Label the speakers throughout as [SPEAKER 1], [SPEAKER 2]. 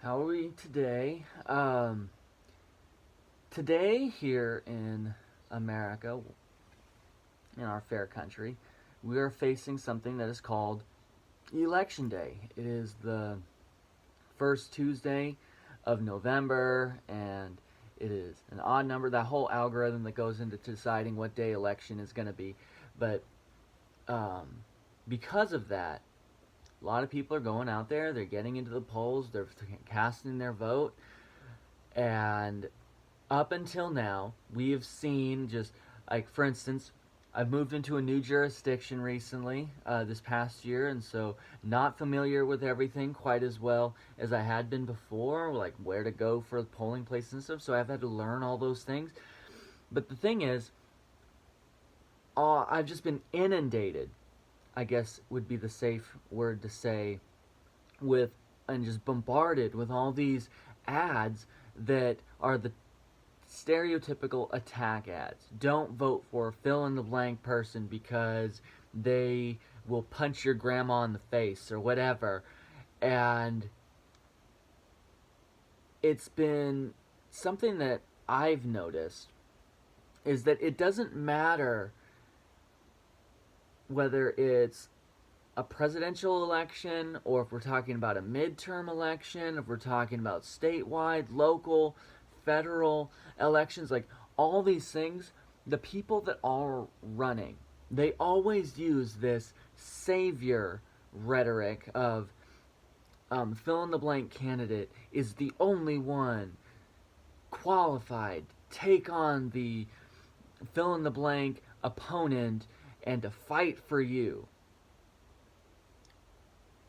[SPEAKER 1] How are we today? Today, here in America, in our fair country, we are facing something that is called Election Day. It is the first Tuesday of November, and it is an odd number. That whole algorithm that goes into deciding what day election is going to be. But um, because of that, a lot of people are going out there, they're getting into the polls, they're casting their vote, and up until now, we have seen just like, for instance, I've moved into a new jurisdiction recently, this past year, and so not familiar with everything quite as well as I had been before, like where to go for polling places and stuff. So I've had to learn all those things. But the thing is, I've just been inundated, I guess would be the safe word to say, with and just bombarded with all these ads that are the stereotypical attack ads. Don't vote for fill in the blank person because they will punch your grandma in the face or whatever. And it's been something that I've noticed is that it doesn't matter whether it's a presidential election or if we're talking about a midterm election, if we're talking about statewide, local, federal elections, like all these things, the people that are running, they always use this savior rhetoric of fill in the blank candidate is the only one qualified to take on the fill in the blank opponent and to fight for you.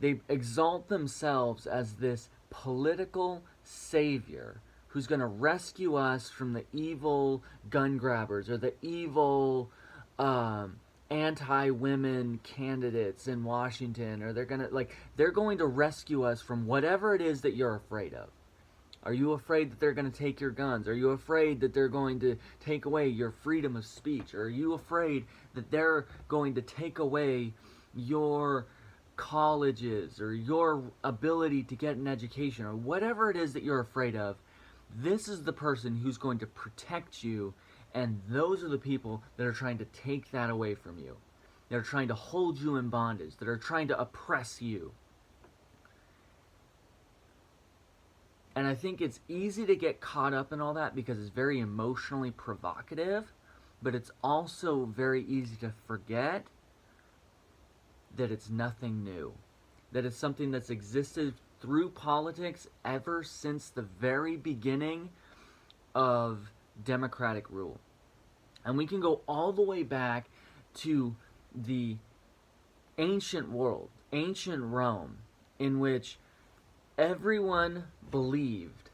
[SPEAKER 1] They exalt themselves as this political savior who's going to rescue us from the evil gun grabbers or the evil anti-women candidates in Washington, or they're going to rescue us from whatever it is that you're afraid of. Are you afraid that they're going to take your guns? Are you afraid that they're going to take away your freedom of speech? Or are you afraid that they're going to take away your colleges or your ability to get an education, or whatever it is that you're afraid of? This is the person who's going to protect you, and those are the people that are trying to take that away from you. They're trying to hold you in bondage, that are trying to oppress you. And I think it's easy to get caught up in all that because it's very emotionally provocative, but it's also very easy to forget that it's nothing new. That it's something that's existed through politics ever since the very beginning of democratic rule. And we can go all the way back to the ancient world, ancient Rome, in which everyone believed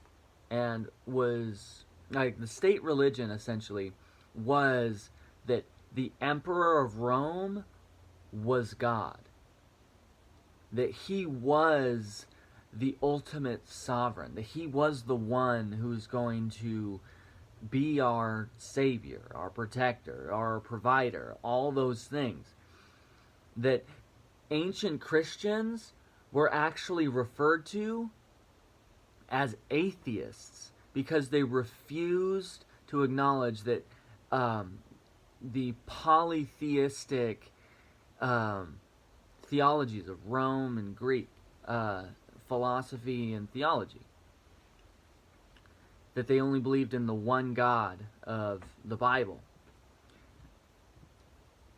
[SPEAKER 1] and was, like, the state religion essentially was that the emperor of Rome was God. That he was the ultimate sovereign. That he was the one who's going to be our savior, our protector, our provider, all those things. That ancient Christians were actually referred to as atheists because they refused to acknowledge that the polytheistic theologies of Rome and Greek philosophy and theology, that they only believed in the one God of the Bible.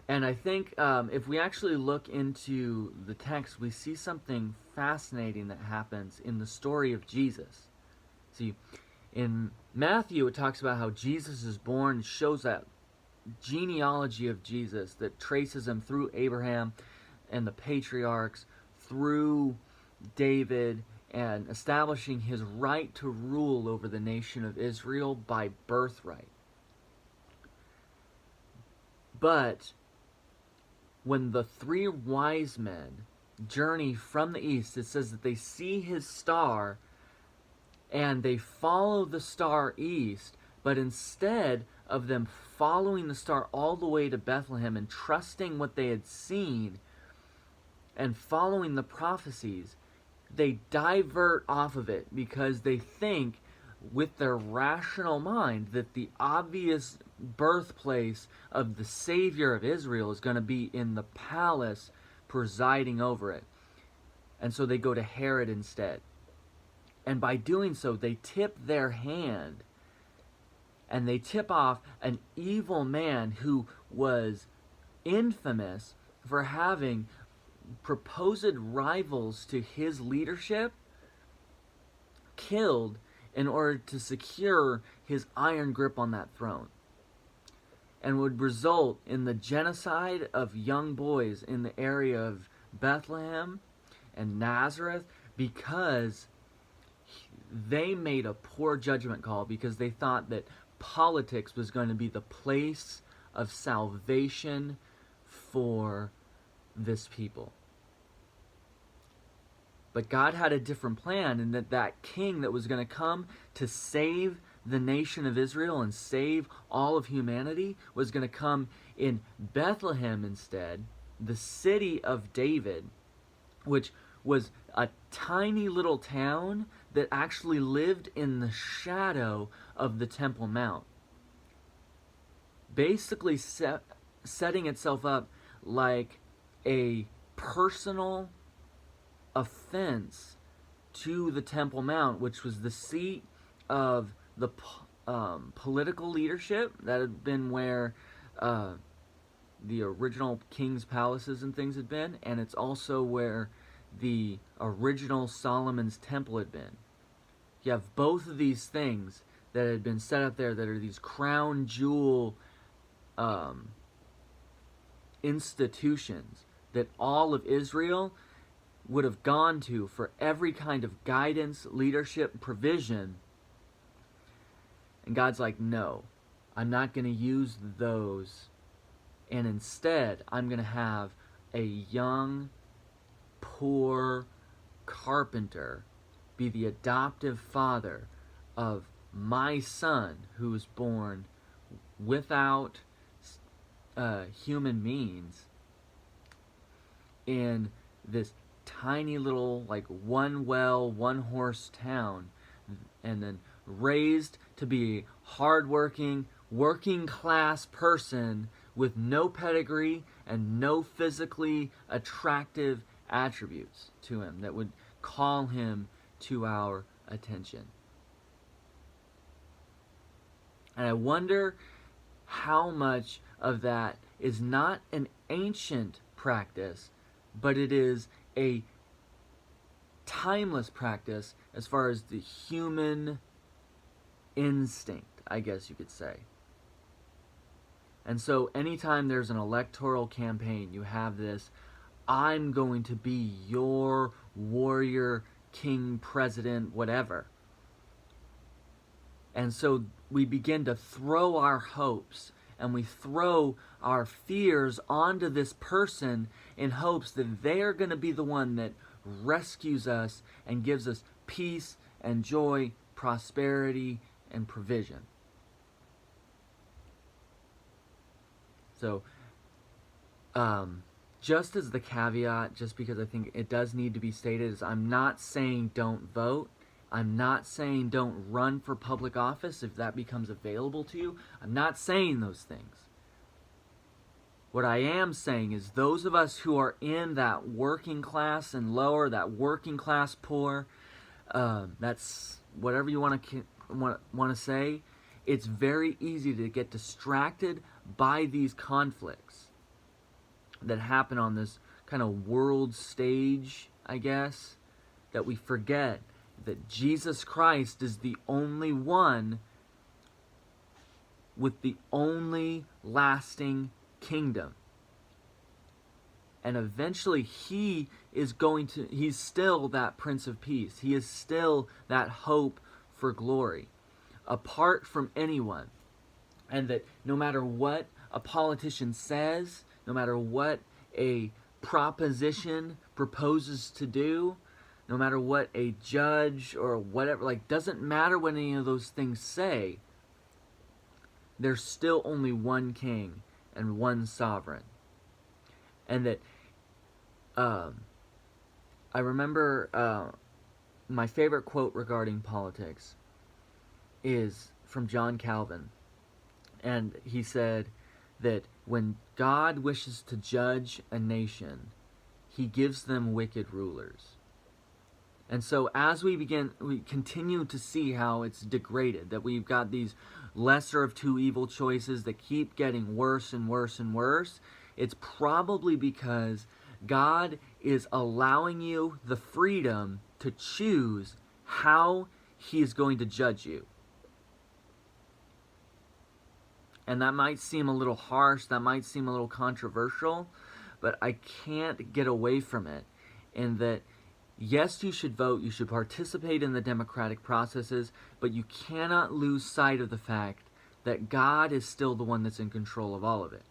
[SPEAKER 1] And I think if we actually look into the text, we see something fascinating that happens in the story of Jesus. See, in Matthew, it talks about how Jesus is born, shows that genealogy of Jesus that traces him through Abraham and the patriarchs, through David, and establishing his right to rule over the nation of Israel by birthright. But when the three wise men journey from the east, it says that they see his star and they follow the star east, but instead of them following the star all the way to Bethlehem and trusting what they had seen and following the prophecies, they divert off of it because they think with their rational mind that the obvious birthplace of the Savior of Israel is going to be in the palace presiding over it. And so they go to Herod instead. And by doing so, they tip their hand, and they tip off an evil man who was infamous for having proposed rivals to his leadership killed in order to secure his iron grip on that throne, and would result in the genocide of young boys in the area of Bethlehem and Nazareth because they made a poor judgment call because they thought that politics was going to be the place of salvation for this people. But God had a different plan, and that king that was going to come to save the nation of Israel and save all of humanity was going to come in Bethlehem instead, the city of David, which was a tiny little town that actually lived in the shadow of the Temple Mount, basically setting itself up like a personal offense to the Temple Mount, which was the seat of the political leadership that had been where the original king's palaces and things had been, and it's also where the original Solomon's temple had been. You have both of these things that had been set up there that are these crown jewel institutions that all of Israel would have gone to for every kind of guidance, leadership, provision. And God's like, no, I'm not going to use those. And instead, I'm going to have a young, poor carpenter be the adoptive father of my son who was born without human means in this tiny little, like, one well, one horse town, and then raised to be a hardworking, working class person with no pedigree and no physically attractive attributes to him that would call him to our attention. And I wonder how much of that is not an ancient practice, but it is a timeless practice as far as the human instinct, I guess you could say. And so anytime there's an electoral campaign, you have this, I'm going to be your warrior, king, president, whatever. And so we begin to throw our hopes and we throw our fears onto this person in hopes that they're going to be the one that rescues us and gives us peace and joy, prosperity, and provision. So, just as the caveat, just because I think it does need to be stated, is I'm not saying don't vote. I'm not saying don't run for public office if that becomes available to you. I'm not saying those things. What I am saying is those of us who are in that working class and lower, that working class poor, that's whatever you want to say, it's very easy to get distracted by these conflicts that happen on this kind of world stage, I guess, that we forget that Jesus Christ is the only one with the only lasting kingdom. And eventually he's still that Prince of Peace. He is still that hope for glory, apart from anyone. And that no matter what a politician says, no matter what a proposition proposes to do, no matter what a judge or whatever, like, doesn't matter what any of those things say, there's still only one king and one sovereign. And that I remember my favorite quote regarding politics is from John Calvin. And he said that when God wishes to judge a nation, he gives them wicked rulers. And so as we continue to see how it's degraded, that we've got these lesser of two evil choices that keep getting worse and worse and worse, it's probably because God is allowing you the freedom to choose how he is going to judge you. And that might seem a little harsh, that might seem a little controversial, but I can't get away from it. In that, yes, you should vote, you should participate in the democratic processes, but you cannot lose sight of the fact that God is still the one that's in control of all of it.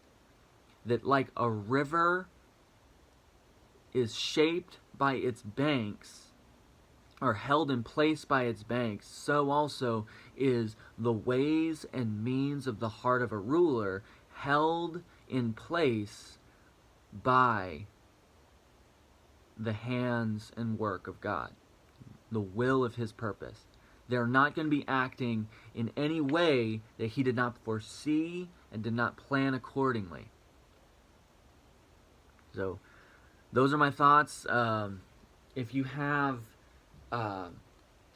[SPEAKER 1] That like a river is shaped by its banks, are held in place by its banks, so also is the ways and means of the heart of a ruler held in place by the hands and work of God, the will of his purpose. They're not going to be acting in any way that he did not foresee and did not plan accordingly. So those are my thoughts. If you have I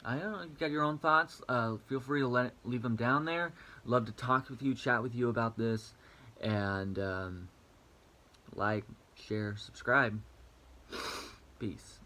[SPEAKER 1] don't know, you got your own thoughts, feel free to leave them down there. Love to talk with you, chat with you about this, and like, share, subscribe. Peace.